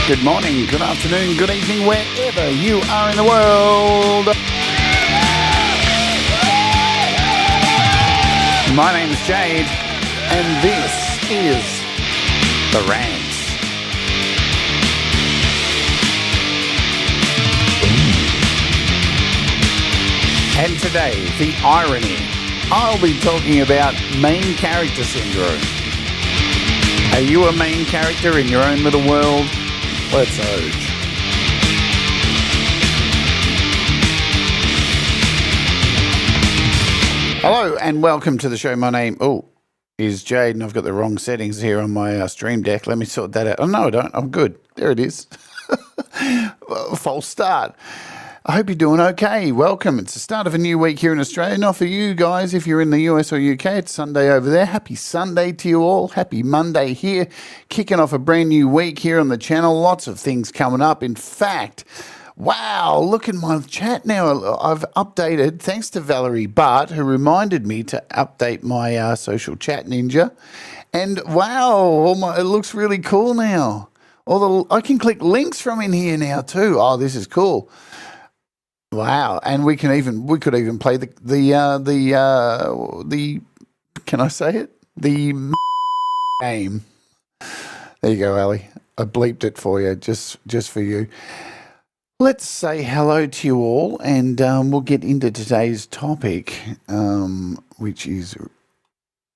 Good morning, good afternoon, good evening, wherever you are in the world. My name is Jade, and this is The Rant. And today, the irony. I'll be talking about main character syndrome. Are you a main character in your own little world? Let's urge. Hello and welcome to the show. My name is Jade, and I've got the wrong settings here on my stream deck. Let me sort that out. Oh, no, I don't. I'm good. There it is. False start. I hope you're doing okay. Welcome. It's the start of a new week here in Australia. Not for you guys, if you're in the US or UK, it's Sunday over there. Happy Sunday to you all. Happy Monday here. Kicking off a brand new week here on the channel. Lots of things coming up. In fact, wow, look at my chat now. I've updated, thanks to Valerie Bart, who reminded me to update my social chat ninja. And wow, it looks really cool now. I can click links from in here now too. Oh, this is cool. Wow, and we could even play the can I say it? The game. There you go, Ali. I bleeped it for you, just for you. Let's say hello to you all, and we'll get into today's topic, which is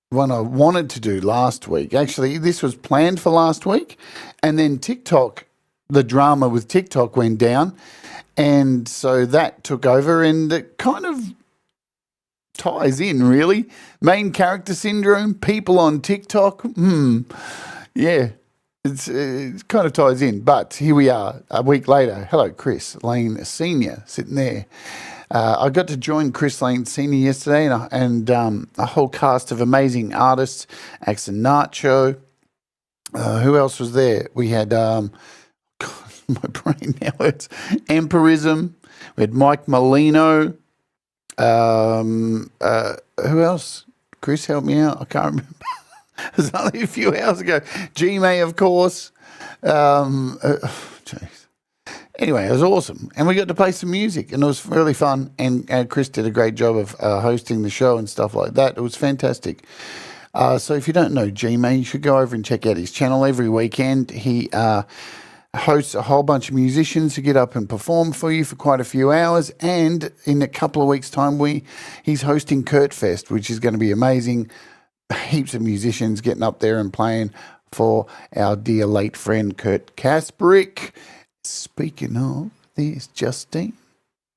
one I wanted to do last week. Actually, this was planned for last week, and then TikTok, the drama with TikTok went down. And so that took over, and it kind of ties in, really. Main character syndrome, people on TikTok. Yeah, it kind of ties in. But here we are, a week later. Hello, Chris Lane Sr. sitting there. I got to join Chris Lane Sr. yesterday, and a whole cast of amazing artists. Axon Nacho. Who else was there? We had... my brain now hurts. Empirism. We had Mike Molino. Who else? Chris, help me out. I can't remember. It was only a few hours ago. G-May, of course. Jeez. Anyway, it was awesome. And we got to play some music, and it was really fun. And Chris did a great job of hosting the show and stuff like that. It was fantastic. So if you don't know G-May, you should go over and check out his channel every weekend. He... hosts a whole bunch of musicians to get up and perform for you for quite a few hours, and in a couple of weeks' time he's hosting Kurt Fest, which is going to be amazing. Heaps of musicians getting up there and playing for our dear late friend Kurt Kasprick. Speaking of, there's Justine.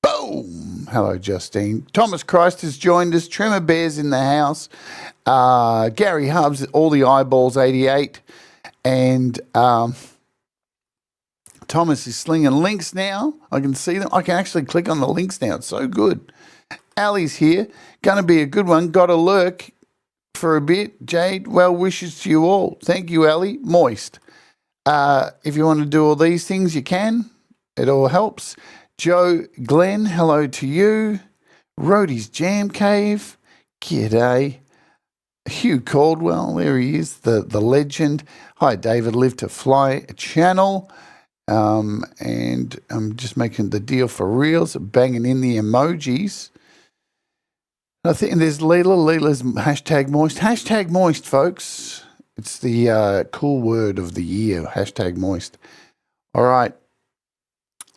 Boom! Hello, Justine. Thomas Christ has joined us. Tremor Bear's in the house. Gary Hubbs, all the eyeballs 88, and Thomas is slinging links now. I can see them. I can actually click on the links now. It's so good. Ali's here. Going to be a good one. Got to lurk for a bit. Jade, well wishes to you all. Thank you, Ali. Moist. If you want to do all these things, you can. It all helps. Joe Glenn, hello to you. Rhodey's Jam Cave. G'day. Hugh Caldwell, there he is, the legend. Hi, David. Live to Fly channel. And I'm just making the deal for reals, banging in the emojis. I think there's Leela's hashtag moist. Hashtag moist, folks. It's the cool word of the year, hashtag moist. All right.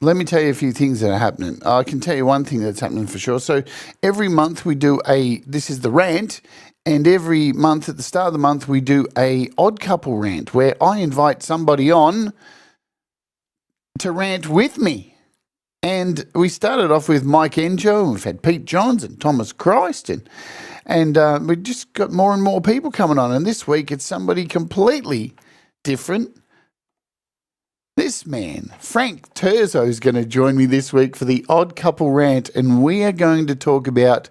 Let me tell you a few things that are happening. I can tell you one thing that's happening for sure. So every month we do this is the rant, and every month at the start of the month we do a odd couple rant where I invite somebody on to rant with me. And we started off with Mike Enjo, and we've had Pete Johns and Thomas Christ, and we just got more and more people coming on. And this week it's somebody completely different. This man, Frank Terzo, is going to join me this week for the Odd Couple Rant, and we are going to talk about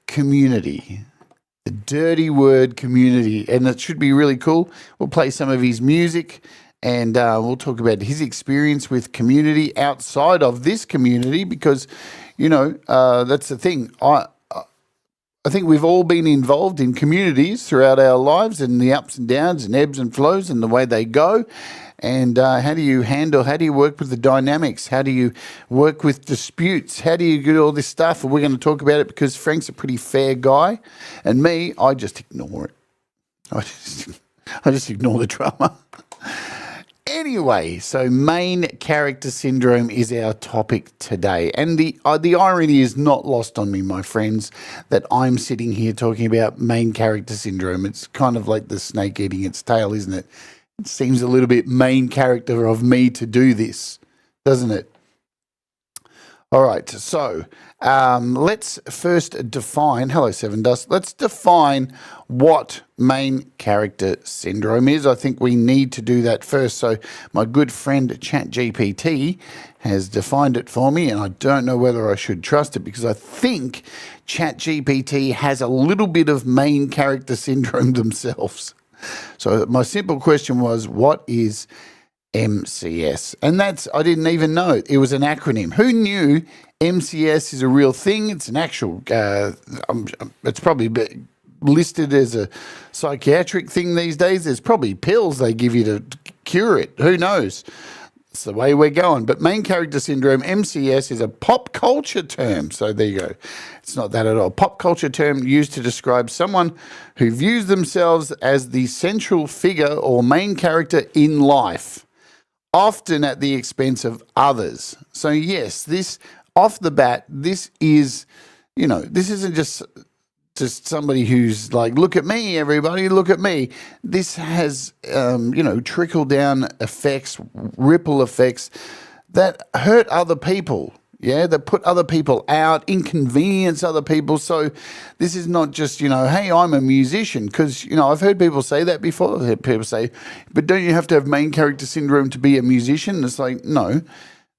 community. The dirty word community, and it should be really cool. We'll play some of his music, and we'll talk about his experience with community outside of this community, because, you know, that's the thing. I think we've all been involved in communities throughout our lives and the ups and downs and ebbs and flows and the way they go. And how do you work with the dynamics? How do you work with disputes? How do you do all this stuff? And we're going to talk about it because Frank's a pretty fair guy. And me, I just ignore it. I just ignore the drama. Anyway, so main character syndrome is our topic today. And the irony is not lost on me, my friends, that I'm sitting here talking about main character syndrome. It's kind of like the snake eating its tail, isn't it? It seems a little bit main character of me to do this, doesn't it? All right, so let's first define, hello Seven Dust, let's define what main character syndrome is. I think we need to do that first. So my good friend ChatGPT has defined it for me, and I don't know whether I should trust it because I think ChatGPT has a little bit of main character syndrome themselves. So my simple question was, what is MCS? And I didn't even know it was an acronym. Who knew MCS is a real thing? It's an actual, it's probably listed as a psychiatric thing these days. There's probably pills they give you to cure it. Who knows? It's the way we're going. But main character syndrome, MCS, is a pop culture term. So there you go. It's not that at all. Pop culture term used to describe someone who views themselves as the central figure or main character in life, often at the expense of others. So yes, this off the bat, this is, this isn't just somebody who's like, look at me, everybody, look at me. This has, trickle down effects, ripple effects that hurt other people. Yeah, that put other people out, inconvenience other people. So this is not just, hey, I'm a musician. Because, I've heard people say that before. I've heard people say, but don't you have to have main character syndrome to be a musician? It's like, no,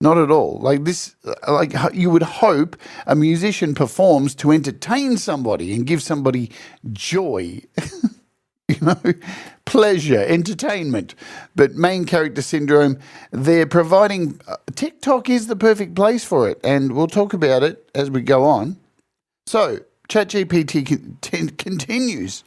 not at all. Like this, like you would hope a musician performs to entertain somebody and give somebody joy. Pleasure, entertainment. But main character syndrome, they're providing, TikTok is the perfect place for it, and we'll talk about it as we go on. So, ChatGPT continues.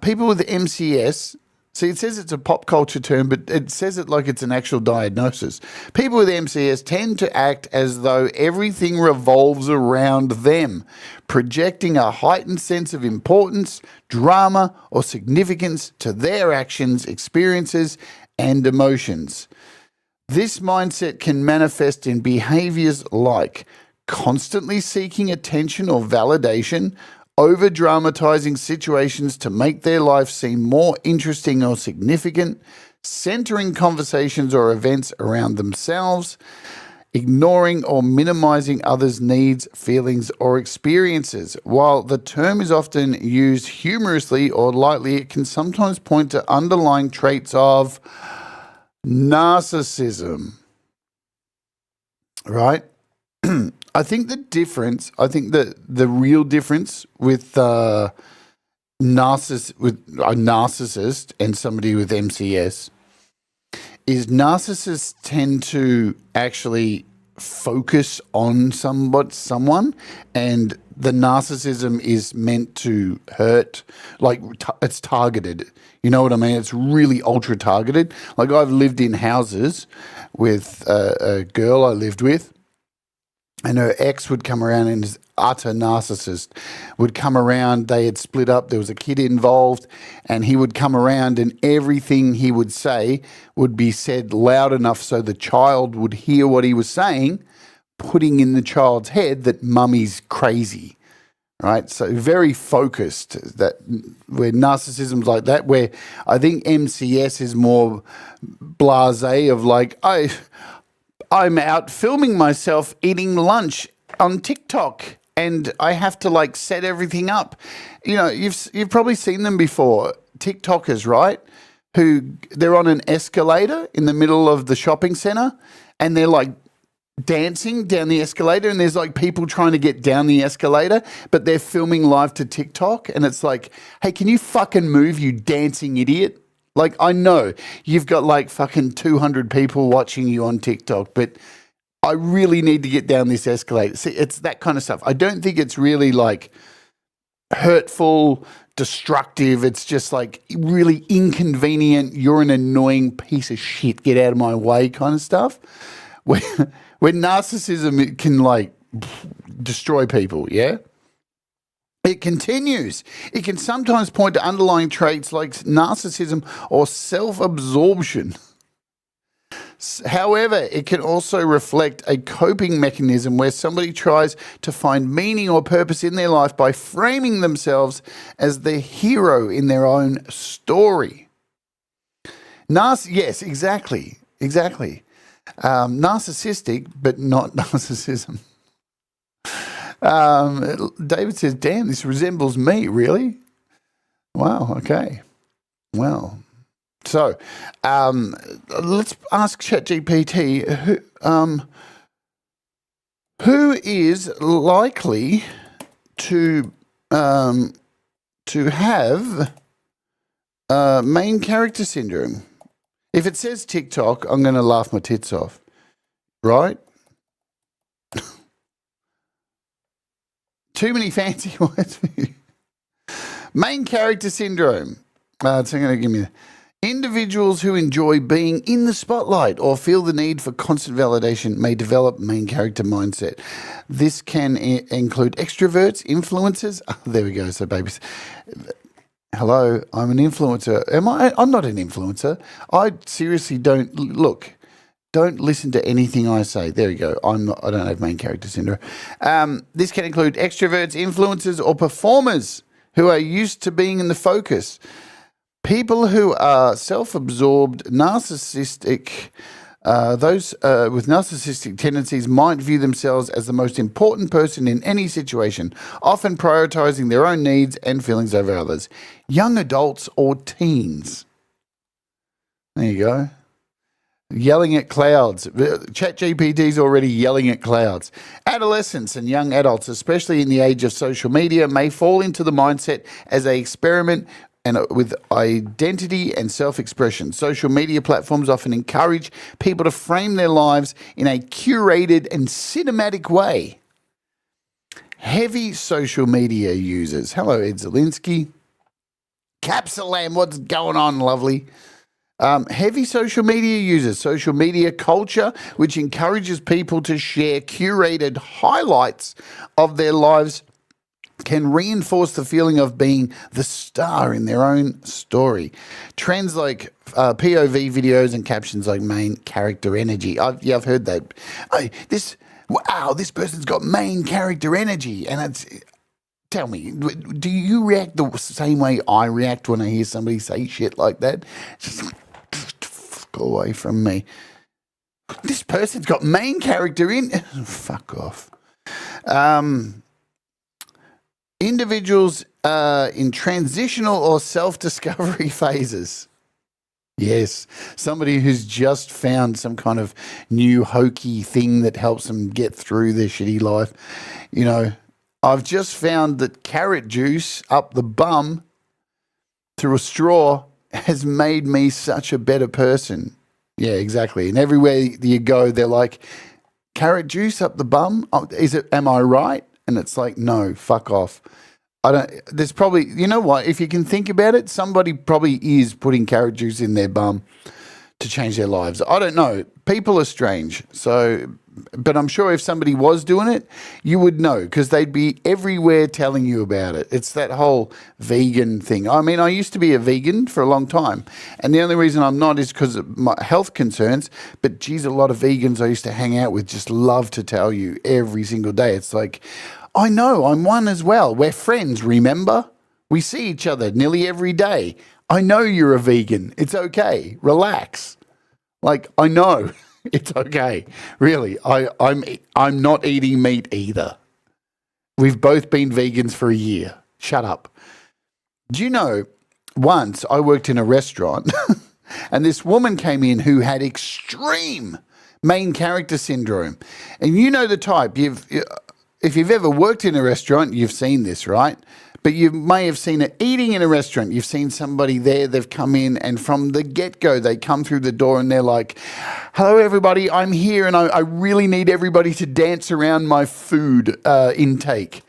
People with MCS, see, it says it's a pop culture term, but it says it like it's an actual diagnosis. People with MCS tend to act as though everything revolves around them, projecting a heightened sense of importance, drama, or significance to their actions, experiences, and emotions. This mindset can manifest in behaviors like constantly seeking attention or validation, over-dramatizing situations to make their life seem more interesting or significant, centering conversations or events around themselves, ignoring or minimizing others' needs, feelings, or experiences. While the term is often used humorously or lightly, it can sometimes point to underlying traits of narcissism. Right? I think the real difference with a narcissist and somebody with MCS is narcissists tend to actually focus on someone, and the narcissism is meant to hurt, like it's targeted. You know what I mean? It's really ultra targeted. Like I've lived in houses with a girl I lived with, and her ex would come around, and this utter narcissist would come around. They had split up. There was a kid involved, and he would come around, and everything he would say would be said loud enough so the child would hear what he was saying, putting in the child's head that mummy's crazy, right? So very focused, that where narcissism's like that, where I think MCS is more blasé of like, I'm out filming myself eating lunch on TikTok and I have to like set everything up. You've probably seen them before, TikTokers, right? They're on an escalator in the middle of the shopping center and they're like dancing down the escalator, and there's like people trying to get down the escalator, but they're filming live to TikTok, and it's like, hey, can you fucking move, you dancing idiot? Like, I know you've got like fucking 200 people watching you on TikTok, but I really need to get down this escalator. See, it's that kind of stuff. I don't think it's really like hurtful, destructive. It's just like really inconvenient. You're an annoying piece of shit. Get out of my way kind of stuff. When narcissism it can like destroy people, yeah? It continues. It can sometimes point to underlying traits like narcissism or self-absorption. However, it can also reflect a coping mechanism where somebody tries to find meaning or purpose in their life by framing themselves as the hero in their own story. Yes, exactly. Narcissistic, but not narcissism. David says, damn, this resembles me, really? Wow, okay. Well, so let's ask ChatGPT who is likely to have main character syndrome. If it says TikTok, I'm going to laugh my tits off, right? Too many fancy words for you. Main character syndrome. It's going to give me individuals who enjoy being in the spotlight or feel the need for constant validation may develop main character mindset. This can include extroverts, influencers. Oh, there we go. So, babies. Hello, I'm an influencer. Am I? I'm not an influencer. I seriously don't look. Don't listen to anything I say. There you go. I don't have main character syndrome. This can include extroverts, influencers, or performers who are used to being in the focus. People who are self-absorbed, narcissistic, those with narcissistic tendencies might view themselves as the most important person in any situation, often prioritizing their own needs and feelings over others. Young adults or teens. There you go. Yelling at clouds. ChatGPT is already yelling at clouds. Adolescents and young adults, especially in the age of social media, may fall into the mindset as they experiment and with identity and self-expression. Social media platforms often encourage people to frame their lives in a curated and cinematic way. Heavy social media users. Hello, Ed Zielinski. Capsalam, what's going on, lovely? Heavy social media users, social media culture, which encourages people to share curated highlights of their lives, can reinforce the feeling of being the star in their own story. Trends like POV videos and captions like main character energy. I've heard that. This person's got main character energy, and it's. Tell me, do you react the same way I react when I hear somebody say shit like that? Just go away from me. This person's got main character in. Fuck off. Individuals in transitional or self-discovery phases. Yes, somebody who's just found some kind of new hokey thing that helps them get through their shitty life. You know, I've just found that carrot juice up the bum through a straw has made me such a better person. Yeah, exactly. And everywhere you go, they're like, carrot juice up the bum? Am I right? And it's like, no, fuck off. There's probably, you know what, if you can think about it, somebody probably is putting carrot juice in their bum to change their lives. I don't know. People are strange. So, but I'm sure if somebody was doing it, you would know because they'd be everywhere telling you about it. It's that whole vegan thing. I mean, I used to be a vegan for a long time. And the only reason I'm not is because of my health concerns. But geez, a lot of vegans I used to hang out with just love to tell you every single day. It's like, I know, I'm one as well. We're friends, remember? We see each other nearly every day. I know you're a vegan. It's okay. Relax. Like, I know. It's okay. Really, I'm not eating meat either. We've both been vegans for a year. Shut up. Do you know, once I worked in a restaurant and this woman came in who had extreme main character syndrome. And you know the type. If you've ever worked in a restaurant, you've seen this, right? But you may have seen it eating in a restaurant. You've seen somebody there, they've come in, and from the get-go, they come through the door and they're like, hello, everybody, I'm here, and I really need everybody to dance around my food intake.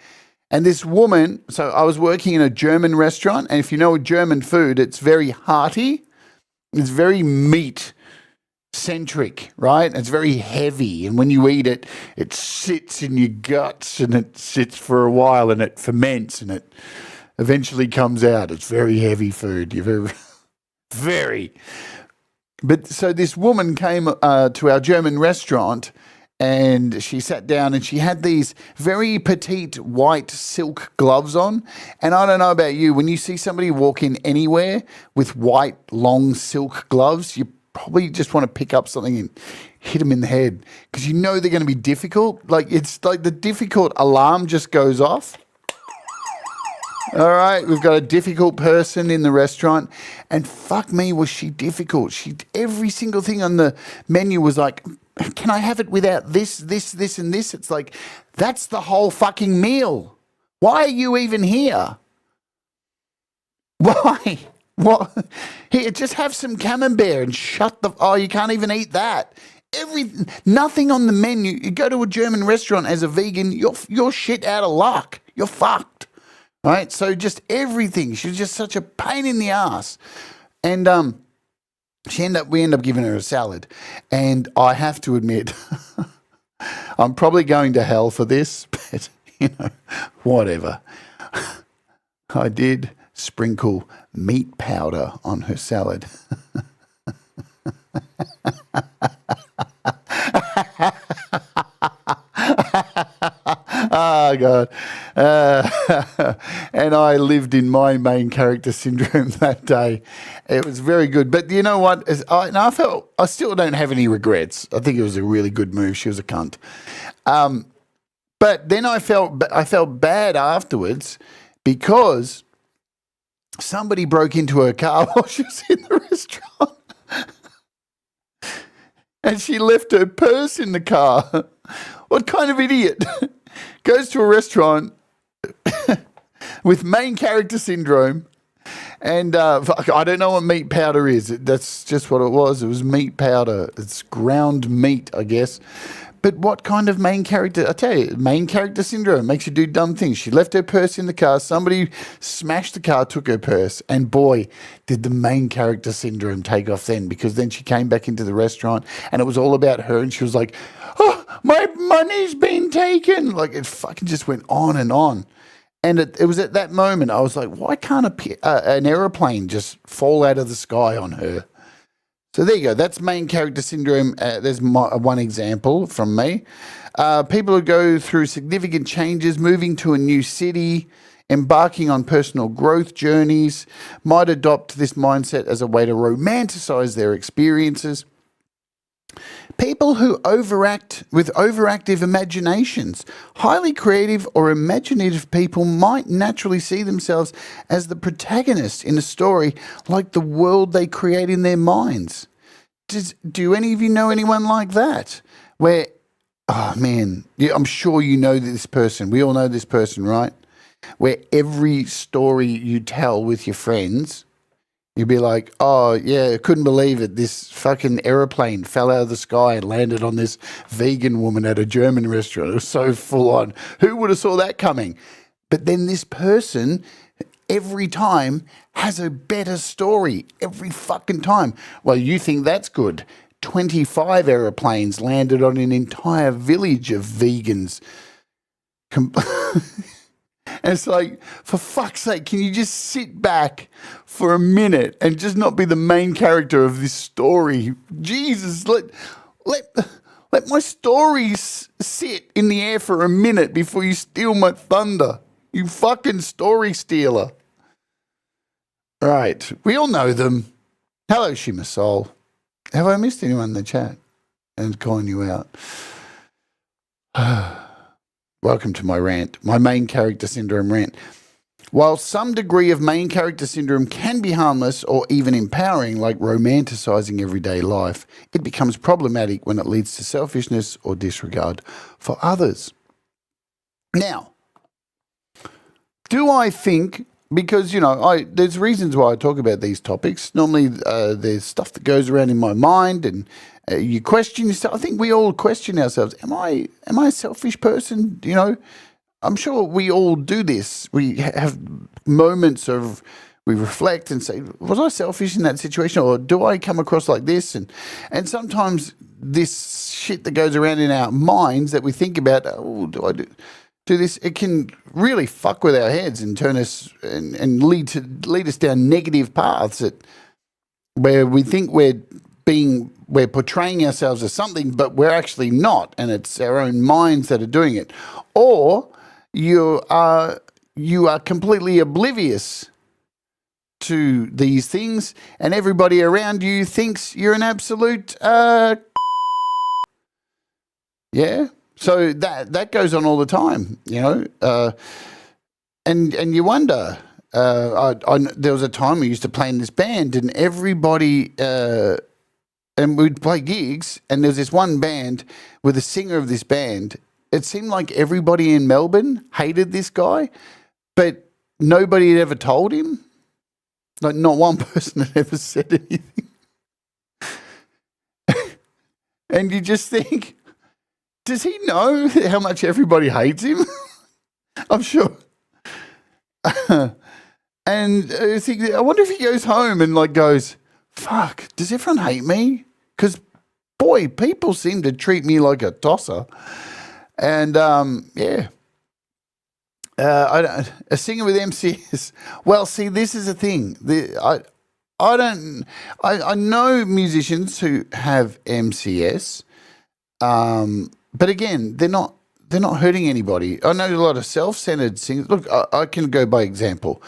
And this woman, so I was working in a German restaurant, and if you know German food, it's very hearty. It's very meat centric, right? It's very heavy, and when you eat it, it sits in your guts, and it sits for a while, and it ferments, and it eventually comes out. It's very heavy food. You're very, very. But so this woman came to our German restaurant, and she sat down, and she had these very petite white silk gloves on. And I don't know about you, when you see somebody walk in anywhere with white long silk gloves, you probably just want to pick up something and hit them in the head, because you know they're going to be difficult. Like, it's like the difficult alarm just goes off. All right, we've got a difficult person in the restaurant, and fuck me, was she difficult. Every single thing on the menu was like, can I have it without this, and this? It's like, that's the whole fucking meal. Why are you even here? Why? What? Here, just have some camembert and shut the... Oh, you can't even eat that. Nothing on the menu. You go to a German restaurant as a vegan, you're shit out of luck. You're fucked. Right? So just everything. She was just such a pain in the ass. And we end up giving her a salad. And I have to admit, I'm probably going to hell for this, but, whatever. I did sprinkle meat powder on her salad. Oh, God. And I lived in my main character syndrome that day. It was very good. But you know what? I still don't have any regrets. I think it was a really good move. She was a cunt. But then I felt bad afterwards, because somebody broke into her car while she was in the restaurant. And she left her purse in the car. What kind of idiot goes to a restaurant with main character syndrome? And I don't know what meat powder is. That's just what it was. It was meat powder. It's ground meat, I guess. But what kind of main character? I tell you, main character syndrome makes you do dumb things. She left her purse in the car. Somebody smashed the car, took her purse. And boy, did the main character syndrome take off then, because then she came back into the restaurant and it was all about her. And she was like, oh, my money's been taken. Like, it fucking just went on and on. And it was at that moment I was like, why can't an aeroplane just fall out of the sky on her? So there you go. That's main character syndrome. There's one example from me. People who go through significant changes, moving to a new city, embarking on personal growth journeys, might adopt this mindset as a way to romanticize their experiences. People who overact with overactive imaginations, highly creative or imaginative people might naturally see themselves as the protagonist in a story, like the world they create in their minds. Do any of you know anyone like that? Where, oh man, I'm sure you know this person. We all know this person, right? Where every story you tell with your friends, you'd be like, oh, yeah, I couldn't believe it. This fucking aeroplane fell out of the sky and landed on this vegan woman at a German restaurant. It was so full on. Who would have saw that coming? But then this person, every time, has a better story. Every fucking time. Well, you think that's good. 25 aeroplanes landed on an entire village of vegans. And it's like, for fuck's sake, can you just sit back for a minute and just not be the main character of this story? Jesus, let my stories sit in the air for a minute before you steal my thunder. You fucking story stealer. Right, we all know them. Hello, Shima Soul. Have I missed anyone in the chat and calling you out? Welcome to my rant, my main character syndrome rant. While some degree of main character syndrome can be harmless or even empowering, like romanticizing everyday life, it becomes problematic when it leads to selfishness or disregard for others. Now, do I think, because, there's reasons why I talk about these topics. Normally there's stuff that goes around in my mind and you question yourself. I think we all question ourselves. Am I a selfish person? I'm sure we all do this. We have moments of we reflect and say, was I selfish in that situation, or do I come across like this? And sometimes this shit that goes around in our minds that we think about, oh, do I do this? It can really fuck with our heads and turn us and lead us down negative paths where we think we're portraying ourselves as something, but we're actually not, and it's our own minds that are doing it. Or you are completely oblivious to these things, and everybody around you thinks you're an absolute yeah. So that goes on all the time, you know, and you wonder. There was a time we used to play in this band, and everybody, and we'd play gigs, and there was this one band with the singer of this band. It seemed like everybody in Melbourne hated this guy, but nobody had ever told him. Like, not one person had ever said anything. And you just think, does he know how much everybody hates him? I'm sure. And I wonder if he goes home and like goes, fuck, does everyone hate me? Because, boy, people seem to treat me like a tosser. And, yeah. A singer with MCS. Well, see, this is a thing. I know musicians who have MCS, but again, they're not hurting anybody. I know a lot of self-centered singers. Look, I can go by example.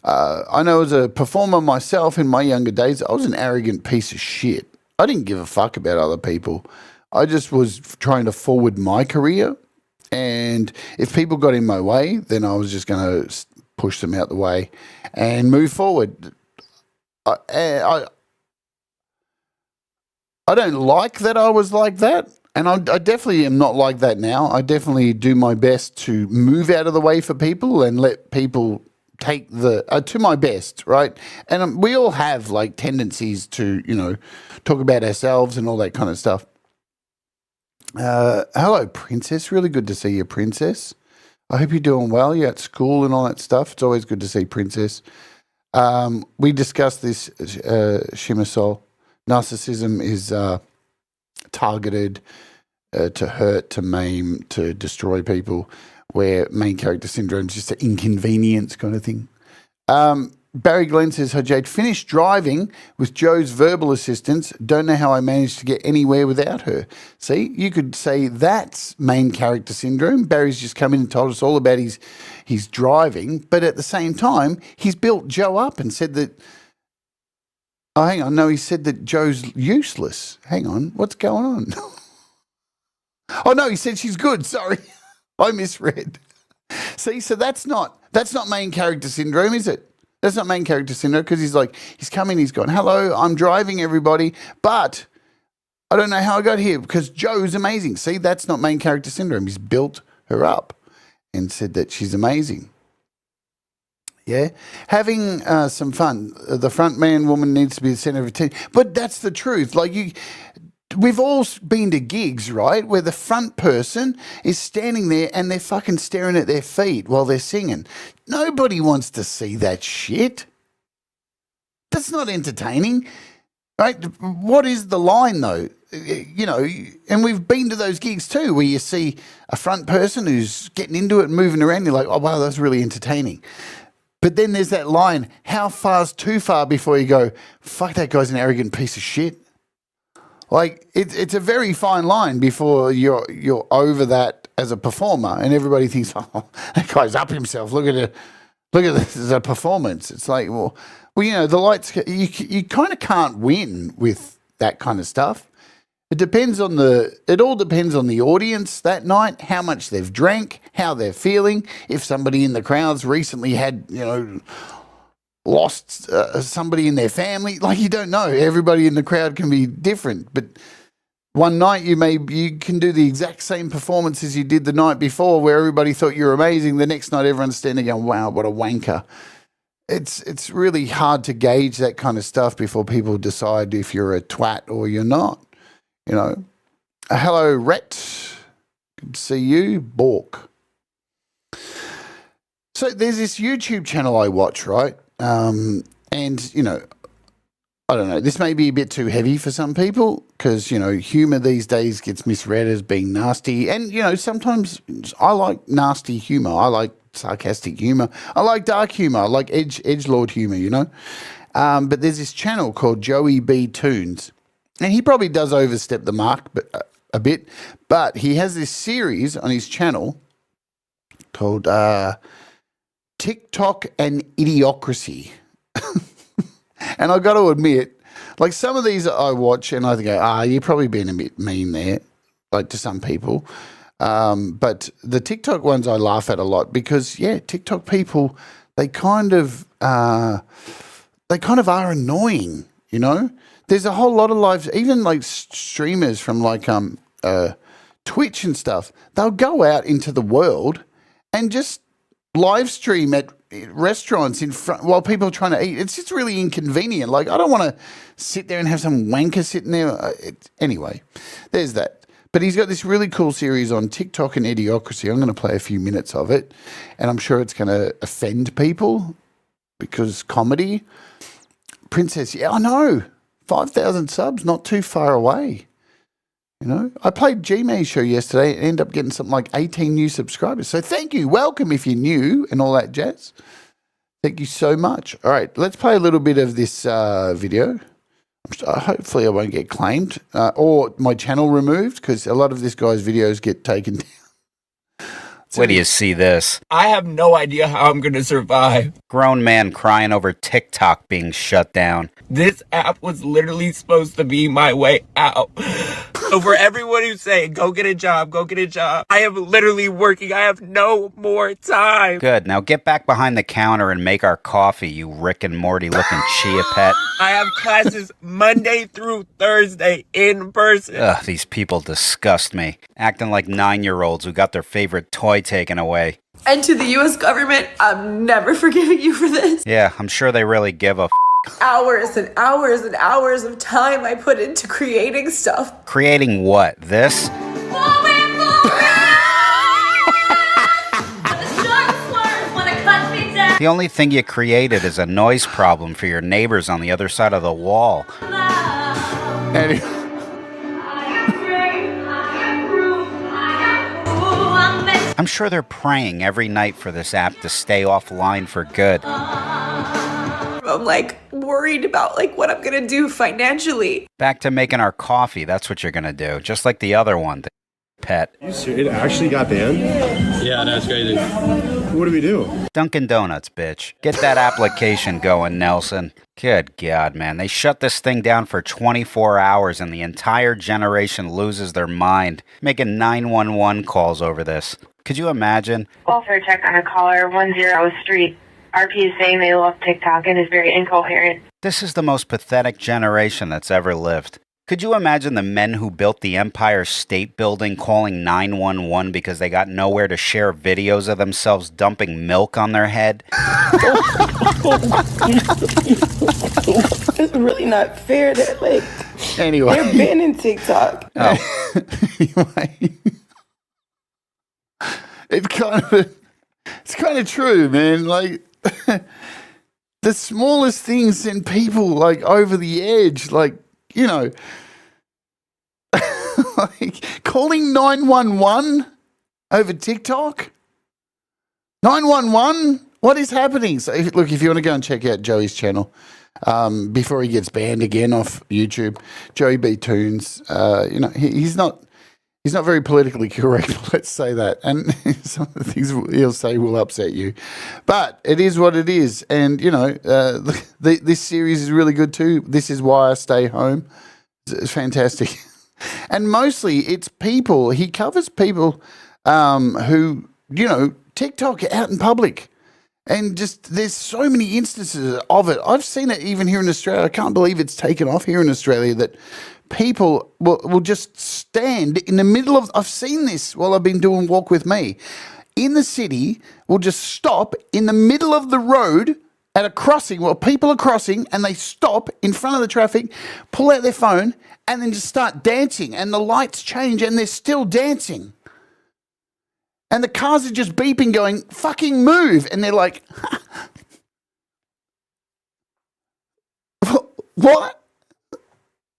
I know as a performer myself in my younger days, I was an arrogant piece of shit. I didn't give a fuck about other people. I just was trying to forward my career. And if people got in my way, then I was just going to push them out the way and move forward. I don't like that I was like that. And I definitely am not like that now. I definitely do my best to move out of the way for people and let people take to my best, right? And we all have like tendencies to, you know, talk about ourselves and all that kind of stuff. Hello, Princess. Really good to see you, Princess. I hope you're doing well. You're at school and all that stuff. It's always good to see Princess. We discussed this, Shimmer Soul. Narcissism is targeted to hurt, to maim, to destroy people, where main character syndrome is just an inconvenience kind of thing. Barry Glenn says, hi, Jade. Finished driving with Joe's verbal assistance. Don't know how I managed to get anywhere without her. See, you could say that's main character syndrome. Barry's just come in and told us all about his driving, but at the same time, he's built Joe up and said that, oh, hang on. No, he said that Joe's useless. Hang on. What's going on? Oh, no, he said she's good. Sorry. I misread. See, so that's not main character syndrome, is it? That's not main character syndrome, because he's come in, he's gone, hello, I'm driving, everybody, but I don't know how I got here because Joe's amazing. See, that's not main character syndrome. He's built her up and said that she's amazing. Yeah, having some fun. The front man woman needs to be the center of attention, but that's the truth. We've all been to gigs, right, where the front person is standing there and they're fucking staring at their feet while they're singing. Nobody wants to see that shit. That's not entertaining, right? What is the line, though? You know, and we've been to those gigs too where you see a front person who's getting into it and moving around. You're like, oh, wow, that's really entertaining. But then there's that line, how far's too far before you go, fuck, that guy's an arrogant piece of shit. Like, it's a very fine line before you're over that as a performer, and everybody thinks, oh, that guy's up himself. Look at this as a performance. It's like, well, you know, the lights. You kind of can't win with that kind of stuff. It all depends on the audience that night, how much they've drank, how they're feeling. If somebody in the crowd's recently had, you know, lost somebody in their family, like, you don't know. Everybody in the crowd can be different, but one night you can do the exact same performance as you did the night before, where everybody thought you were amazing. The next night, everyone's standing going, "Wow, what a wanker!" It's really hard to gauge that kind of stuff before people decide if you're a twat or you're not. You know. Hello, Rhett. Good to see you, Bork. So there's this YouTube channel I watch, right? And, you know, I don't know, this may be a bit too heavy for some people because, you know, humor these days gets misread as being nasty. And, you know, sometimes I like nasty humor. I like sarcastic humor. I like dark humor. I like edgelord humor, you know. But there's this channel called Joey B Tunes. And he probably does overstep the mark a bit. But he has this series on his channel called TikTok and Idiocracy. And I got to admit, like some of these I watch and I think, you're probably being a bit mean there, like to some people. But the TikTok ones I laugh at a lot because, yeah, TikTok people, they kind of are annoying, you know? There's a whole lot of lives, even like streamers from like Twitch and stuff, they'll go out into the world and just live stream at restaurants in front while people are trying to eat. It's just really inconvenient. Like, I don't want to sit there and have some wanker sitting there. Anyway, there's that. But he's got this really cool series on TikTok and Idiocracy. I'm going to play a few minutes of it, and I'm sure it's going to offend people because comedy. Princess, yeah, I know. 5,000 subs, not too far away. You know, I played G-Man's show yesterday and ended up getting something like 18 new subscribers. So thank you. Welcome if you're new and all that jazz. Thank you so much. All right, let's play a little bit of this video. Hopefully I won't get claimed or my channel removed because a lot of this guy's videos get taken down. Where do you see this? I have no idea how I'm going to survive. Grown man crying over TikTok being shut down. This app was literally supposed to be my way out. So for everyone who's saying, go get a job, I am literally working. I have no more time. Good. Now get back behind the counter and make our coffee, you Rick and Morty looking chia pet. I have classes Monday through Thursday in person. Ugh, these people disgust me. Acting like 9-year-olds who got their favorite toy taken away. And to the U.S. government, I'm never forgiving you for this. Yeah, I'm sure they really give a Hours and hours and hours of time I put into creating stuff. Creating what? This? The only thing you created is a noise problem for your neighbors on the other side of the wall. I'm sure they're praying every night for this app to stay offline for good. I'm like worried about like what I'm gonna do financially. Back to making our coffee, that's what you're gonna do. Just like the other one, the pet. You serious? It actually got banned? Yeah, that's crazy. What do we do? Dunkin' Donuts, bitch. Get that application going, Nelson. Good God, man. They shut this thing down for 24 hours and the entire generation loses their mind, making 911 calls over this. Could you imagine? Welfare check on a caller, 10 Street. RP is saying they love TikTok and is very incoherent. This is the most pathetic generation that's ever lived. Could you imagine the men who built the Empire State Building calling 911 because they got nowhere to share videos of themselves dumping milk on their head? It's really not fair that, like, Anyway. they're banning TikTok. Oh. Anyway. It's kind of true, man. Like, the smallest things send people like over the edge, like, you know, like calling 911 over TikTok. 911, what is happening? So look, if you want to go and check out Joey's channel before he gets banned again off YouTube, Joey B Tunes, you know, he's not very politically correct, let's say that. And some of the things he'll say will upset you. But it is what it is. And, you know, this series is really good too. This Is Why I Stay Home. It's fantastic. And mostly it's people. He covers people who, you know, TikTok out in public. And just there's so many instances of it. I've seen it even here in Australia. I can't believe it's taken off here in Australia that people will just stand in the middle of, I've seen this while I've been doing Walk With Me, in the city, will just stop in the middle of the road at a crossing while people are crossing, and they stop in front of the traffic, pull out their phone, and then just start dancing, and the lights change and they're still dancing. And the cars are just beeping, going, fucking move. And they're like, what?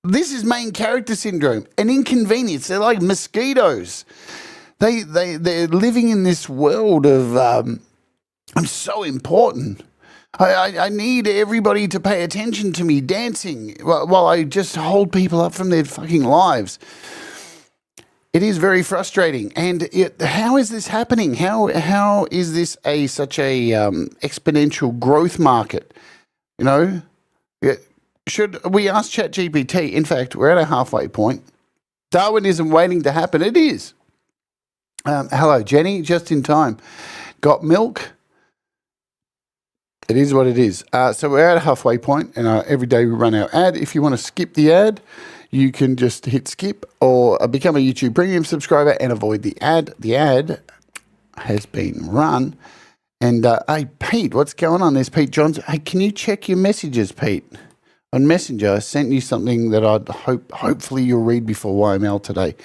This is main character syndrome, an inconvenience. They're like mosquitoes. They're living in this world of, I'm so important. I need everybody to pay attention to me dancing while I just hold people up from their fucking lives. It is very frustrating. And how is this happening? How is this such a exponential growth market? You know, should we ask ChatGPT? In fact, we're at a halfway point. Darwinism waiting to happen. It is. Hello, Jenny. Just in time. Got milk? It is what it is. So we're at a halfway point, and every day we run our ad. If you want to skip the ad, you can just hit skip or become a YouTube Premium subscriber and avoid the ad. The ad has been run. And, hey, Pete, what's going on? There's Pete Johnson. Hey, can you check your messages, Pete? On Messenger, I sent you something that I'd hopefully you'll read before YML today.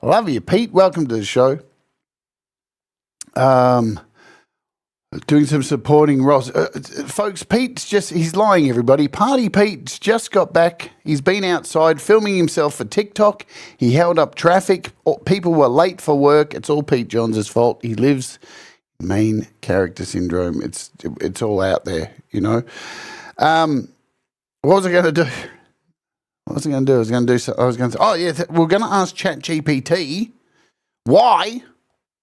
I love you, Pete. Welcome to the show. Doing some supporting Ross. Folks, he's lying, everybody. Party Pete's just got back. He's been outside filming himself for TikTok. He held up traffic. People were late for work. It's all Pete Johns' fault. He lives main character syndrome. It's all out there, you know. What was I going to do? What was I going to do? We're going to ask ChatGPT why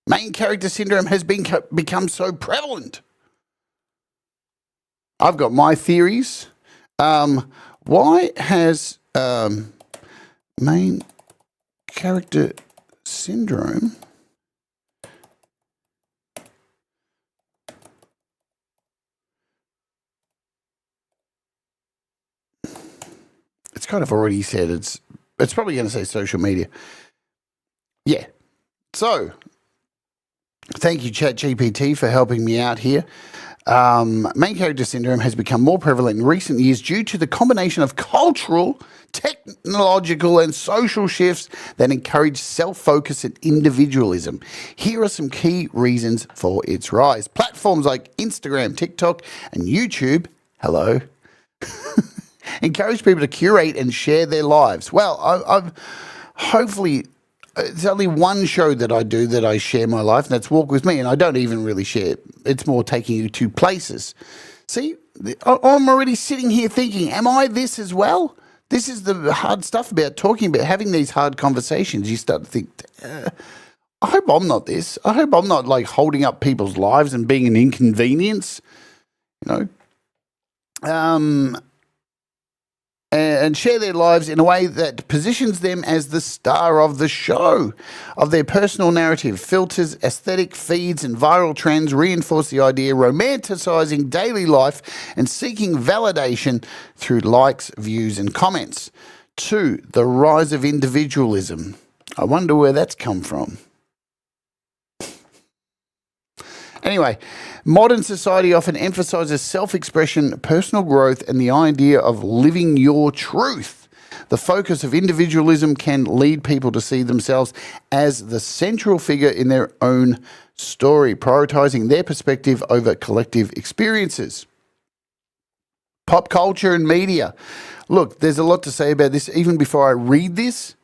main character syndrome has become so prevalent. I've got my theories. Why has main character syndrome it's kind of already said it's probably going to say social media. Yeah. So, thank you, ChatGPT, for helping me out here. Main character syndrome has become more prevalent in recent years due to the combination of cultural, technological, and social shifts that encourage self-focus and individualism. Here are some key reasons for its rise. Platforms like Instagram, TikTok, and YouTube, hello, encourage people to curate and share their lives. Well, I've hopefully, it's only one show that I do that I share my life, and that's Walk With Me, and I don't even really share. It's more taking you to places. See, I'm already sitting here thinking, am I this as well? This is the hard stuff about talking about having these hard conversations. You start to think, I hope I'm not this. I hope I'm not like holding up people's lives and being an inconvenience, you know. And share their lives in a way that positions them as the star of the show, of their personal narrative. Filters, aesthetic feeds, and viral trends reinforce the idea, romanticizing daily life and seeking validation through likes, views, and comments. 2, the rise of individualism. I wonder where that's come from. Anyway, modern society often emphasizes self-expression, personal growth, and the idea of living your truth. The focus of individualism can lead people to see themselves as the central figure in their own story, prioritizing their perspective over collective experiences. Pop culture and media. Look, there's a lot to say about this. Even before I read this,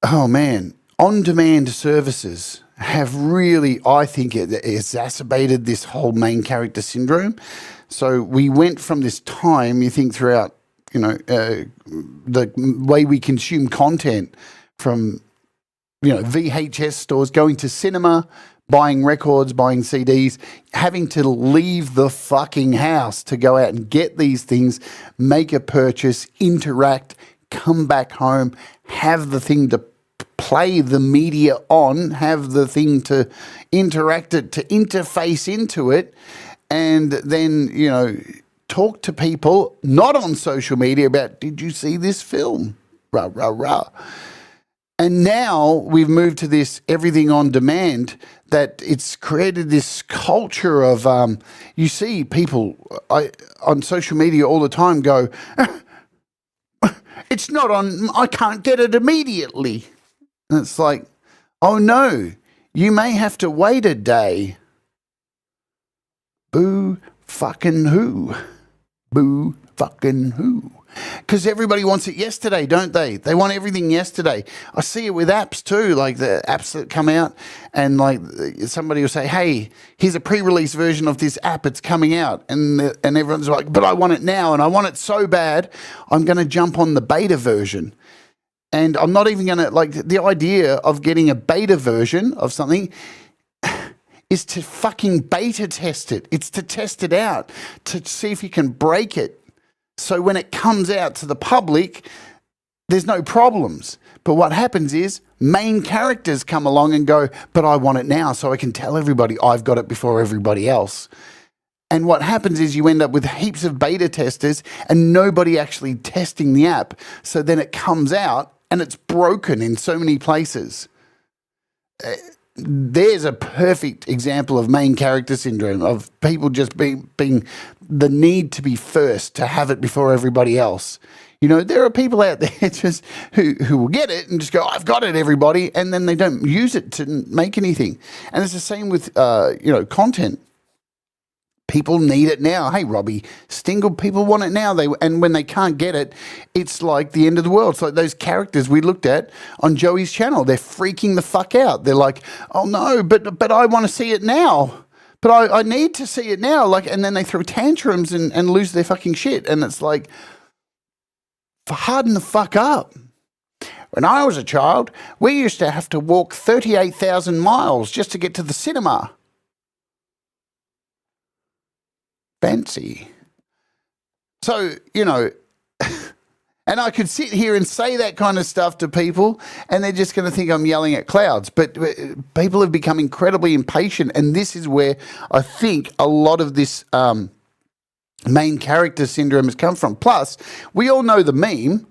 oh man, on-demand services have really, I think, exacerbated this whole main character syndrome. So we went from this time, you think, throughout, you know, the way we consume content from, you know, VHS stores, going to cinema, buying records, buying CDs, having to leave the fucking house to go out and get these things, make a purchase, interact, come back home, have the thing to play the media on, have the thing to interact it, to interface into it, and then, you know, talk to people, not on social media, about, did you see this film? Rah, rah, rah. And now we've moved to this everything on demand, that it's created this culture of, you see people on social media all the time go, it's not on, I can't get it immediately. And it's like, oh no, You may have to wait a day. Boo fucking who? Boo fucking who? Because everybody wants it yesterday, don't they? They want everything yesterday. I see it with apps too, like the apps that come out and like somebody will say, hey, here's a pre-release version of this app. It's coming out. And everyone's like, but I want it now. And I want it so bad, I'm going to jump on the beta version. And I'm not even going to, like, the idea of getting a beta version of something is to fucking beta test it. It's to test it out, to see if you can break it. So when it comes out to the public, there's no problems. But what happens is main characters come along and go, but I want it now so I can tell everybody I've got it before everybody else. And what happens is you end up with heaps of beta testers and nobody actually testing the app. So then it comes out and it's broken in so many places. There's a perfect example of main character syndrome, of people just being the need to be first, to have it before everybody else. You know, there are people out there just who will get it and just go, I've got it, everybody, and then they don't use it to make anything. And it's the same with, content. People need it now. Hey, Robbie Stingle, people want it now. And when they can't get it, it's like the end of the world. It's like those characters we looked at on Joey's channel. They're freaking the fuck out. They're like, oh no, but I want to see it now. But I need to see it now. Like, and then they throw tantrums and lose their fucking shit. And it's like, harden the fuck up. When I was a child, we used to have to walk 38,000 miles just to get to the cinema. Fancy. So, and I could sit here and say that kind of stuff to people and they're just going to think I'm yelling at clouds. But people have become incredibly impatient, and this is where I think a lot of this main character syndrome has come from. Plus, we all know the meme,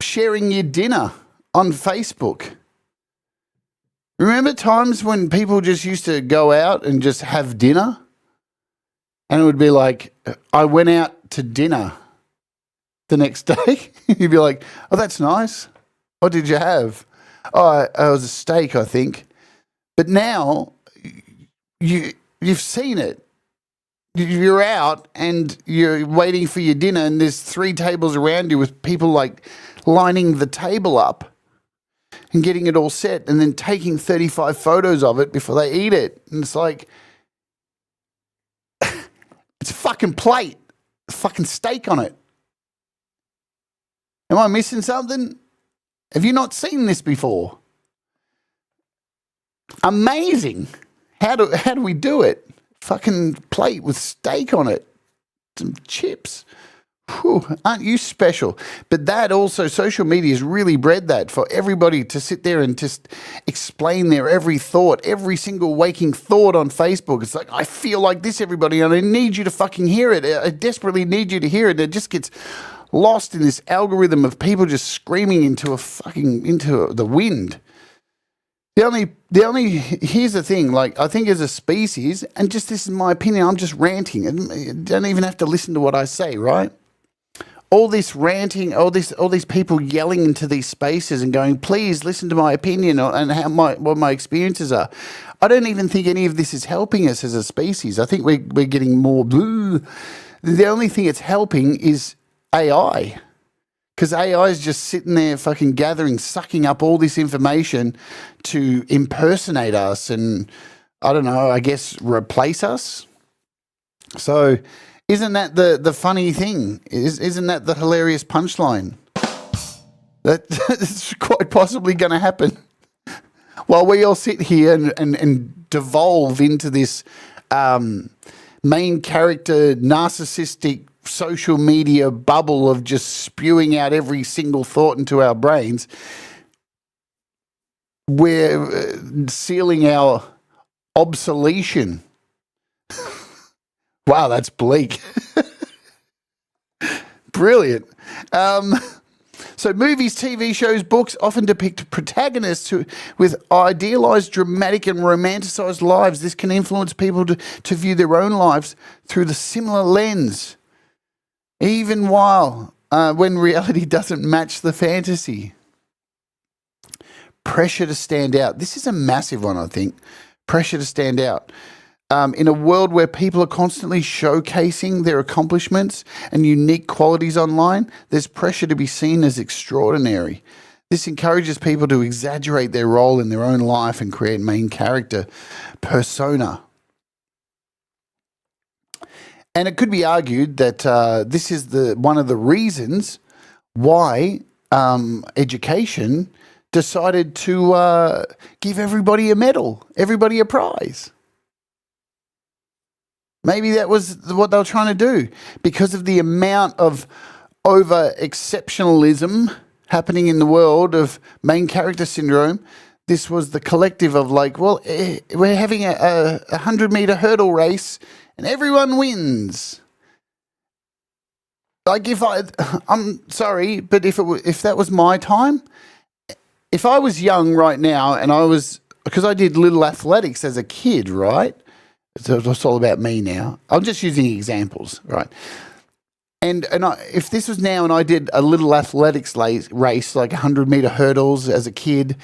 sharing your dinner on Facebook. Remember times when people just used to go out and just have dinner? And it would be like, I went out to dinner the next day. You'd be like, oh, that's nice. What did you have? Oh, it was a steak, I think. But now you've seen it. You're out and you're waiting for your dinner and there's 3 tables around you with people like lining the table up and getting it all set and then taking 35 photos of it before they eat it. And it's like, it's a fucking plate, a fucking steak on it. Am I missing something? Have you not seen this before? Amazing. How do we do it? Fucking plate with steak on it. Some chips. Whew, aren't you special? But that also, social media has really bred that for everybody to sit there and just explain their every thought, every single waking thought on Facebook. It's like, I feel like this, everybody, and I need you to fucking hear it. I desperately need you to hear it. It just gets lost in this algorithm of people just screaming into the wind. Here's the thing, like, I think as a species, and just this is my opinion, I'm just ranting, and you don't even have to listen to what I say, right? All this ranting, all these people yelling into these spaces and going, please listen to my opinion and what my experiences are. I don't even think any of this is helping us as a species. I think we're getting more blue. The only thing it's helping is AI. Because AI is just sitting there fucking sucking up all this information to impersonate us and, I don't know, I guess replace us. So isn't that the funny thing? Isn't that the hilarious punchline? That's quite possibly going to happen. While we all sit here and devolve into this main character narcissistic social media bubble of just spewing out every single thought into our brains, we're sealing our obsolescence. Wow, that's bleak. Brilliant. So movies, TV shows, books often depict protagonists with idealized, dramatic and romanticized lives. This can influence people to view their own lives through the similar lens, even when reality doesn't match the fantasy. pressure to stand out. This is a massive one, I think. Pressure to stand out. In a world where people are constantly showcasing their accomplishments and unique qualities online, there's pressure to be seen as extraordinary. This encourages people to exaggerate their role in their own life and create main character persona. And it could be argued that this is one of the reasons why education decided to give everybody a medal, everybody a prize. Maybe that was what they were trying to do, because of the amount of over-exceptionalism happening in the world of main character syndrome. This was the collective of like, well, we're having a 100-meter hurdle race and everyone wins. Like I'm sorry, but if that was my time, if I was young right now and because I did little athletics as a kid, right? So it's all about me now. I'm just using examples, right? And if this was now and I did a little athletics race, like 100-meter hurdles as a kid,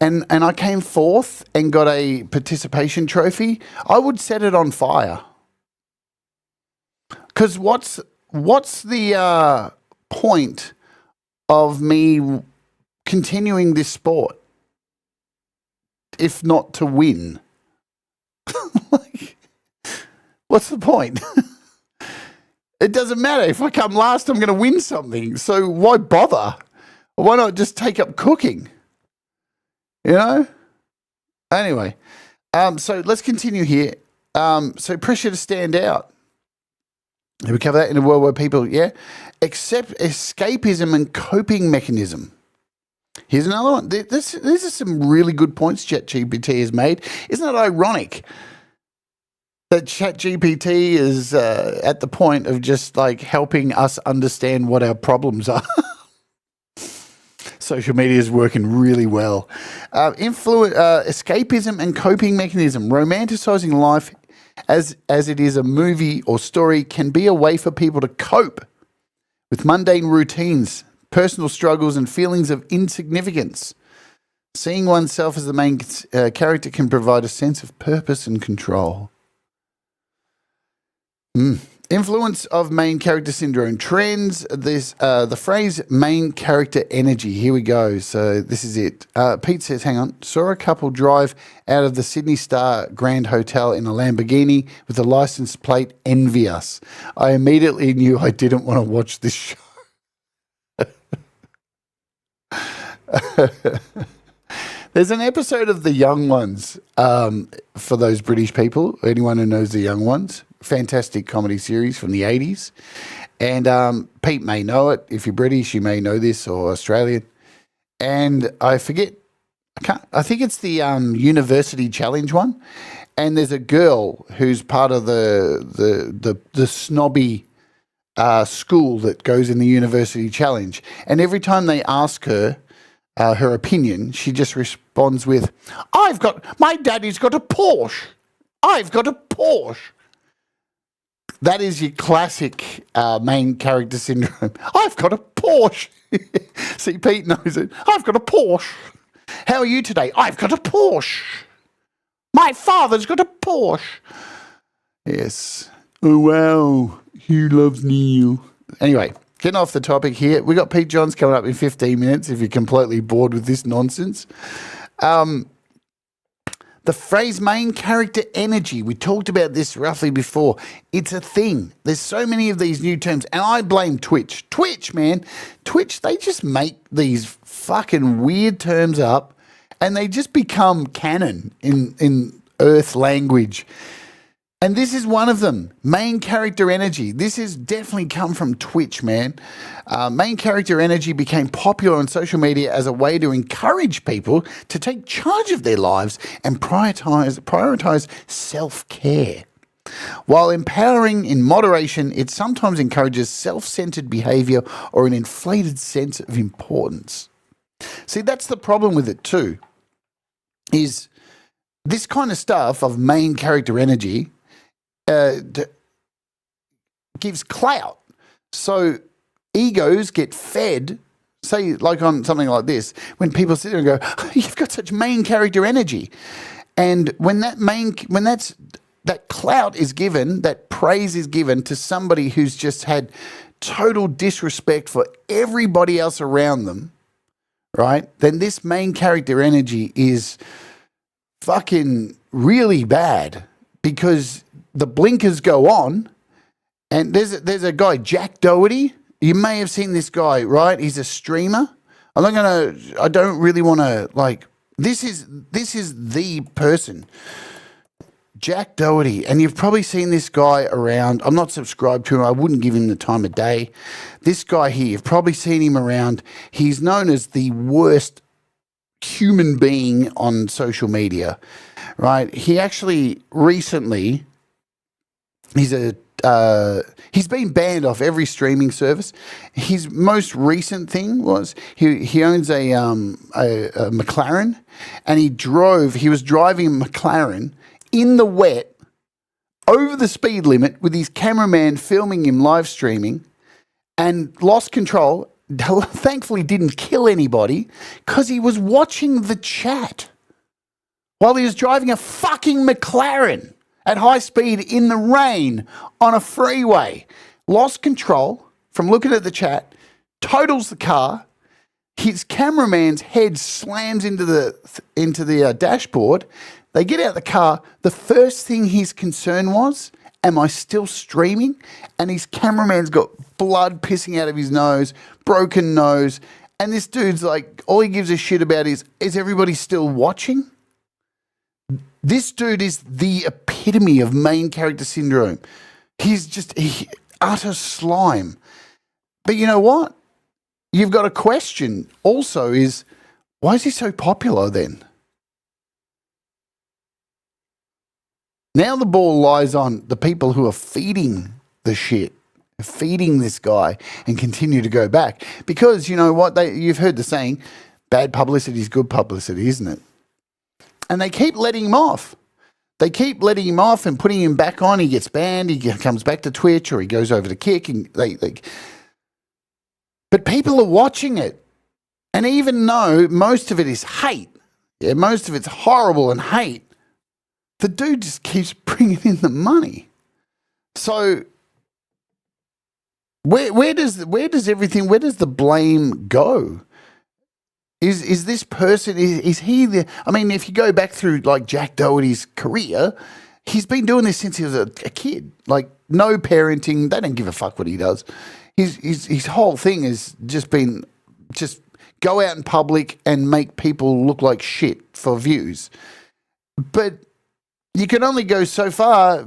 and I came fourth and got a participation trophy, I would set it on fire. Because what's the point of me continuing this sport if not to win? Like, what's the point? It doesn't matter. If I come last, I'm going to win something. So why bother? Why not just take up cooking? You know? Anyway, so let's continue here. So pressure to stand out. We cover that in a world where people, accept escapism and coping mechanism. Here's another one. These are some really good points ChatGPT has made. Isn't it ironic that ChatGPT is at the point of just like helping us understand what our problems are? Social media is working really well. Escapism and coping mechanism. Romanticizing life as it is a movie or story can be a way for people to cope with mundane routines, personal struggles, and feelings of insignificance. Seeing oneself as the main character can provide a sense of purpose and control. Influence of main character syndrome. Trends. The phrase main character energy. Here we go. So this is it. Pete says, hang on. Saw a couple drive out of the Sydney Starr Grand Hotel in a Lamborghini with the license plate envious. I immediately knew I didn't want to watch this show. There's an episode of The Young Ones for those British people, anyone who knows The Young Ones. Fantastic comedy series from the 80s. And Pete may know it. If you're British, you may know this, or Australian. And I forget, I think it's the University Challenge one. And there's a girl who's part of the snobby school that goes in the University Challenge. And every time they ask her her opinion, she just responds with, my daddy's got a Porsche. I've got a Porsche. That is your classic main character syndrome. I've got a Porsche. See, Pete knows it. I've got a Porsche. How are you today? I've got a Porsche. My father's got a Porsche. Yes. Oh, wow. Hugh loves Neil. Anyway, getting off the topic here. We got Pete Johns coming up in 15 minutes if you're completely bored with this nonsense. The phrase main character energy, we talked about this roughly before. It's a thing. There's so many of these new terms, and I blame Twitch. Twitch, man. Twitch, they just make these fucking weird terms up, and they just become canon in Earth language. And this is one of them, main character energy. This has definitely come from Twitch, man. Main character energy became popular on social media as a way to encourage people to take charge of their lives and prioritize self-care. While empowering in moderation, it sometimes encourages self-centered behavior or an inflated sense of importance. See, that's the problem with it too, is this kind of stuff of main character energy gives clout. So egos get fed say like on something like this, when people sit there and go, oh, you've got such main character energy. And when that clout is given, that praise is given to somebody who's just had total disrespect for everybody else around them, right? Then this main character energy is fucking really bad, because the blinkers go on. And there's a guy, Jack Doherty. You may have seen this guy, right? He's a streamer. I don't really want to, like, this is the person, Jack Doherty. And you've probably seen this guy around. I'm not subscribed to him. I wouldn't give him the time of day. This guy here, you've probably seen him around. He's known as the worst human being on social media, right? He actually recently, he's been banned off every streaming service. His most recent thing was he owns a McLaren, and he was driving a McLaren in the wet over the speed limit with his cameraman filming him live streaming, and lost control. Thankfully didn't kill anybody, because he was watching the chat while he was driving a fucking McLaren at high speed in the rain on a freeway. Lost control from looking at the chat, totals the car. His cameraman's head slams into the dashboard. They get out of the car. The first thing his concern was, am I still streaming? And his cameraman's got blood pissing out of his nose, broken nose. And this dude's like, all he gives a shit about is everybody still watching? This dude is the epitome of main character syndrome. He's just utter slime. But you know what? You've got a question also is, why is he so popular then? Now the ball lies on the people who are feeding the shit, feeding this guy, and continue to go back. Because you know what? You've heard the saying, bad publicity is good publicity, isn't it? And they keep letting him off. They keep letting him off and putting him back on. He gets banned. He comes back to Twitch, or he goes over to Kick. And but people are watching it. And even though most of it is hate, most of it's horrible and hate, the dude just keeps bringing in the money. So where does the blame go? Is this person, is he the, I mean, if you go back through like Jack Doherty's career, he's been doing this since he was a kid. Like, no parenting, they don't give a fuck what he does. His whole thing has just been go out in public and make people look like shit for views. But you can only go so far.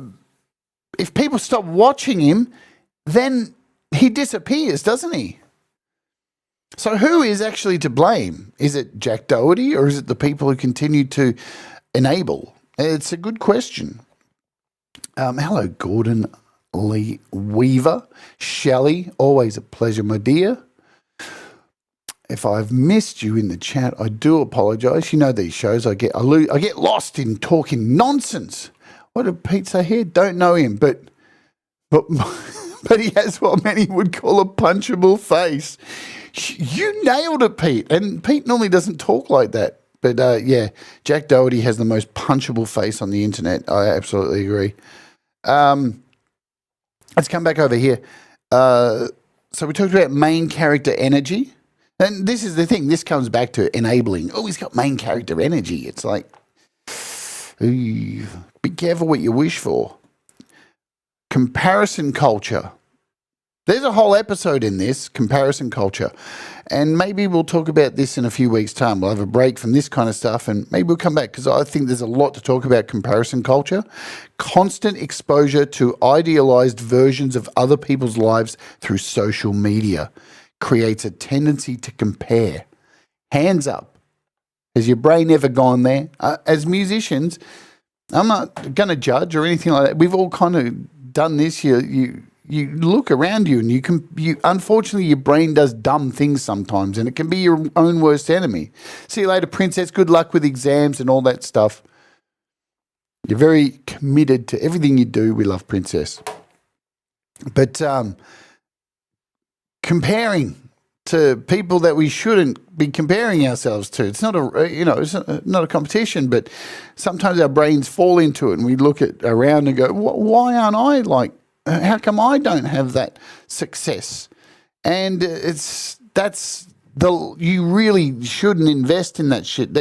If people stop watching him, then he disappears, doesn't he? So who is actually to blame? Is it Jack Doherty, or is it the people who continue to enable? It's a good question. Hello, Gordon Lee Weaver. Shelley, always a pleasure, my dear. If I've missed you in the chat, I do apologise. You know these shows, I get lost in talking nonsense. What did Pete say here? Don't know him, but he has what many would call a punchable face. You nailed it, Pete. And Pete normally doesn't talk like that. But yeah, Jack Doherty has the most punchable face on the internet. I absolutely agree. Let's come back over here. So we talked about main character energy. And this is the thing. This comes back to enabling. Oh, he's got main character energy. It's like, ooh, be careful what you wish for. Comparison culture. There's a whole episode in this, comparison culture. And maybe we'll talk about this in a few weeks' time. We'll have a break from this kind of stuff, and maybe we'll come back, because I think there's a lot to talk about comparison culture. Constant exposure to idealized versions of other people's lives through social media creates a tendency to compare. Hands up. Has your brain ever gone there? As musicians, I'm not going to judge or anything like that. We've all kind of done this. You look around you, and you unfortunately, your brain does dumb things sometimes, and it can be your own worst enemy. See you later, princess. Good luck with exams and all that stuff. You're very committed to everything you do. We love princess. But comparing to people that we shouldn't be comparing ourselves to. It's not not a competition, but sometimes our brains fall into it and we look at around and go, why aren't I like, how come I don't have that success? And you really shouldn't invest in that shit.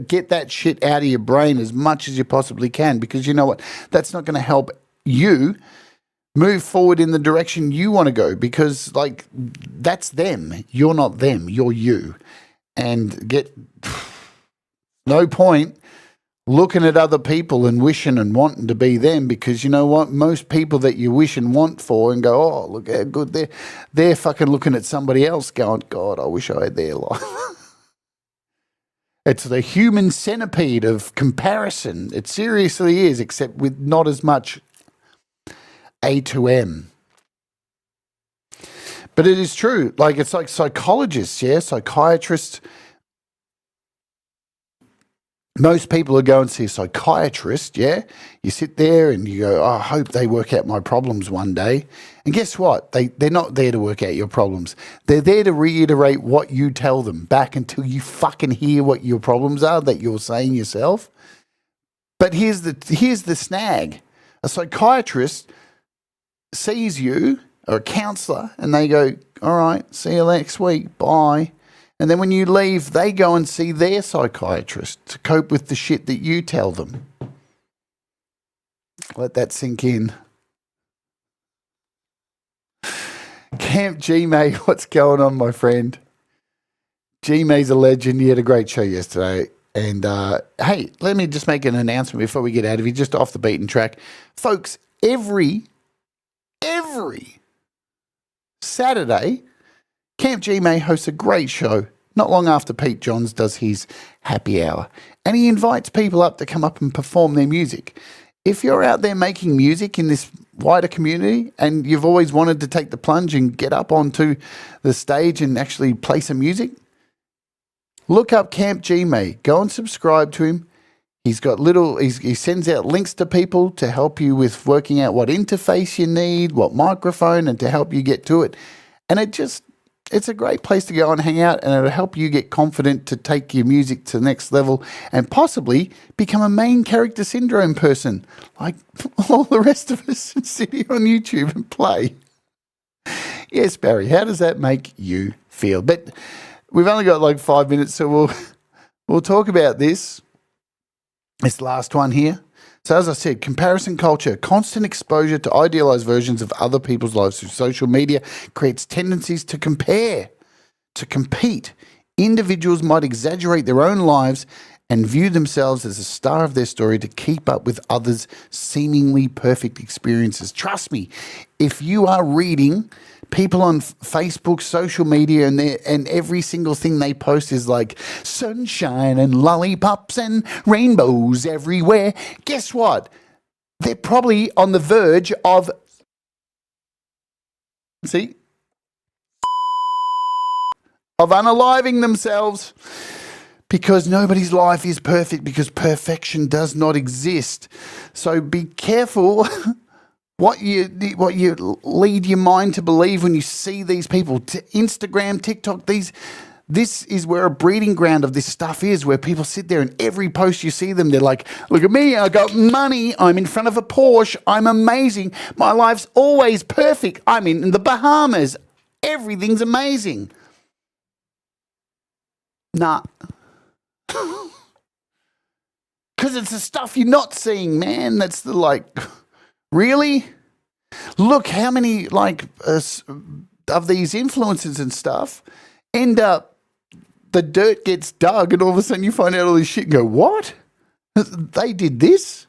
Get that shit out of your brain as much as you possibly can, because you know what? That's not going to help you move forward in the direction you want to go, because like that's them. You're not them. You're you. And no point looking at other people and wishing and wanting to be them, because you know what? Most people that you wish and want for and go, oh, look how good they're fucking looking at somebody else going, God, I wish I had their life. It's the human centipede of comparison. It seriously is, except with not as much A to M. But it is true. Like, it's like psychologists, psychiatrists. Most people who go and see a psychiatrist, you sit there and you go, oh, I hope they work out my problems one day. And guess what? They're not there to work out your problems. They're there to reiterate what you tell them back until you fucking hear what your problems are that you're saying yourself. But here's the snag. A psychiatrist sees you, or a counsellor, and they go, all right, see you next week, bye. And then when you leave, they go and see their psychiatrist to cope with the shit that you tell them. Let that sink in. Camp G-May, what's going on, my friend? G-May's a legend. He had a great show yesterday. And, hey, let me just make an announcement before we get out of here, just off the beaten track. Folks, every Saturday, Camp G-May hosts a great show not long after Pete Johns does his happy hour. And he invites people up to come up and perform their music. If you're out there making music in this wider community and you've always wanted to take the plunge and get up onto the stage and actually play some music, look up Camp G-May. Go and subscribe to him. He's got he sends out links to people to help you with working out what interface you need, what microphone, and to help you get to it. And it's a great place to go and hang out, and it'll help you get confident to take your music to the next level and possibly become a main character syndrome person like all the rest of us and sit here on YouTube and play. Yes, Barry, how does that make you feel? But we've only got like 5 minutes, so we'll talk about this last one here. So as I said, comparison culture, constant exposure to idealized versions of other people's lives through social media creates tendencies to compare, to compete. Individuals might exaggerate their own lives and view themselves as a star of their story to keep up with others' seemingly perfect experiences. Trust me, if you are reading people on Facebook, social media, and every single thing they post is like sunshine and lollipops and rainbows everywhere, guess what? They're probably on the verge of unaliving themselves, because nobody's life is perfect, because perfection does not exist. So be careful what you lead your mind to believe when you see these people. Instagram, TikTok, this is where a breeding ground of this stuff is, where people sit there and every post you see them, they're like, look at me, I got money, I'm in front of a Porsche, I'm amazing, my life's always perfect, I'm in the Bahamas, everything's amazing. Nah. Because it's the stuff you're not seeing, man. That's the really? Look how many of these influencers and stuff end up, the dirt gets dug and all of a sudden you find out all this shit and go, what? They did this?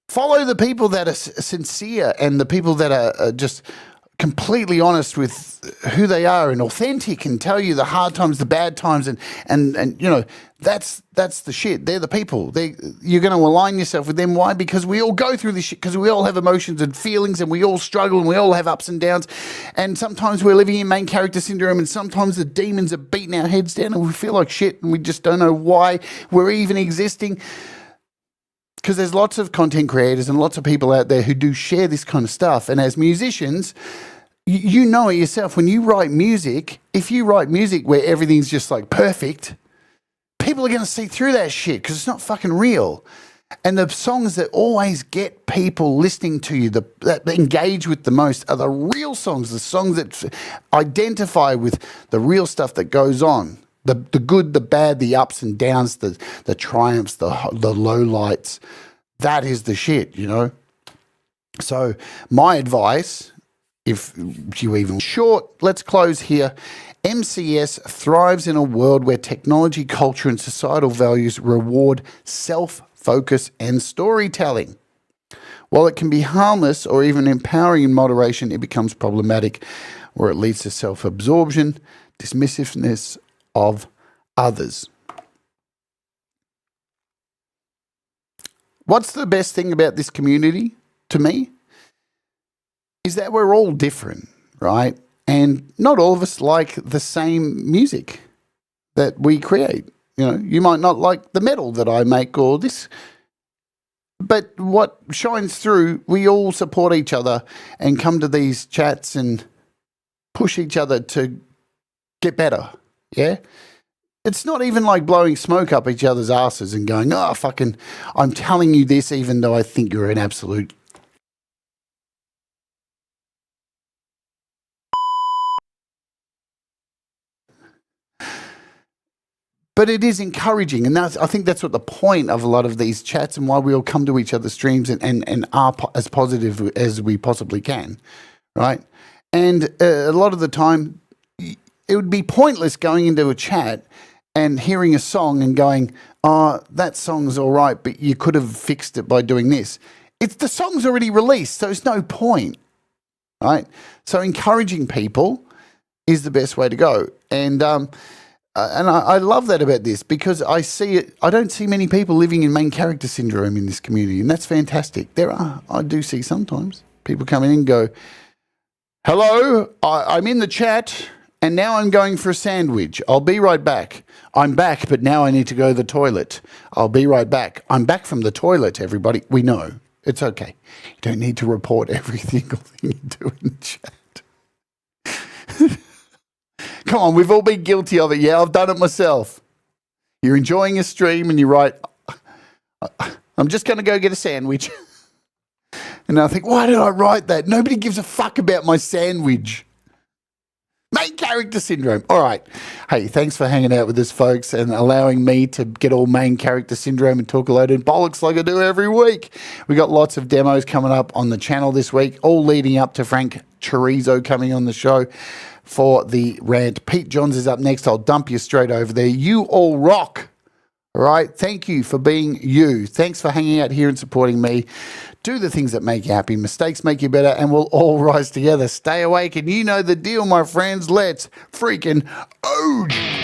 Follow the people that are sincere and the people that are just completely honest with who they are and authentic and tell you the hard times, the bad times, and you know, that's the shit. They're the people. You're going to align yourself with them. Why? Because we all go through this shit, because we all have emotions and feelings and we all struggle and we all have ups and downs, and sometimes we're living in main character syndrome and sometimes the demons are beating our heads down and we feel like shit and we just don't know why we're even existing. Because there's lots of content creators and lots of people out there who do share this kind of stuff. And as musicians, you know it yourself. When you write music, if you write music where everything's just like perfect, people are going to see through that shit because it's not fucking real. And the songs that always get people listening to you, that engage with the most, are the real songs, the songs that identify with the real stuff that goes on. The good, the bad, the ups and downs, the triumphs, the low lights. That is the shit, you know? So my advice, if you even short, let's close here. MCS thrives in a world where technology, culture, and societal values reward self-focus and storytelling. While it can be harmless or even empowering in moderation, it becomes problematic where it leads to self-absorption, dismissiveness of others. What's the best thing about this community to me is that we're all different, right? And not all of us like the same music that we create. You know, you might not like the metal that I make or this, but what shines through, we all support each other and come to these chats and push each other to get better, yeah? It's not even like blowing smoke up each other's asses and going, oh, fucking, I'm telling you this even though I think you're an absolute. But it is encouraging, and I think that's what the point of a lot of these chats and why we all come to each other's streams and are as positive as we possibly can, right? And a lot of the time, it would be pointless going into a chat and hearing a song and going, oh, that song's all right, but you could have fixed it by doing this. It's the song's already released, so it's no point, right? So encouraging people is the best way to go. And I love that about this because I see it. I don't see many people living in main character syndrome in this community, and that's fantastic. I do see sometimes people come in and go, hello, I'm in the chat, and now I'm going for a sandwich. I'll be right back. I'm back, but now I need to go to the toilet. I'll be right back. I'm back from the toilet, everybody. We know. It's okay. You don't need to report every single thing you do in the chat. Come on, we've all been guilty of it. Yeah, I've done it myself. You're enjoying a stream and you write, I'm just going to go get a sandwich. And I think, why did I write that? Nobody gives a fuck about my sandwich. Main character syndrome. All right. Hey, thanks for hanging out with us, folks, and allowing me to get all main character syndrome and talk a load of bollocks like I do every week. We got lots of demos coming up on the channel this week, all leading up to Frank Chorizo coming on the show for the rant. Pete Johns is up next. I'll dump you straight over there. You all rock. All right. Thank you for being you. Thanks for hanging out here and supporting me. Do the things that make you happy. Mistakes make you better, and we'll all rise together. Stay awake, and you know the deal, my friends. Let's freaking OG.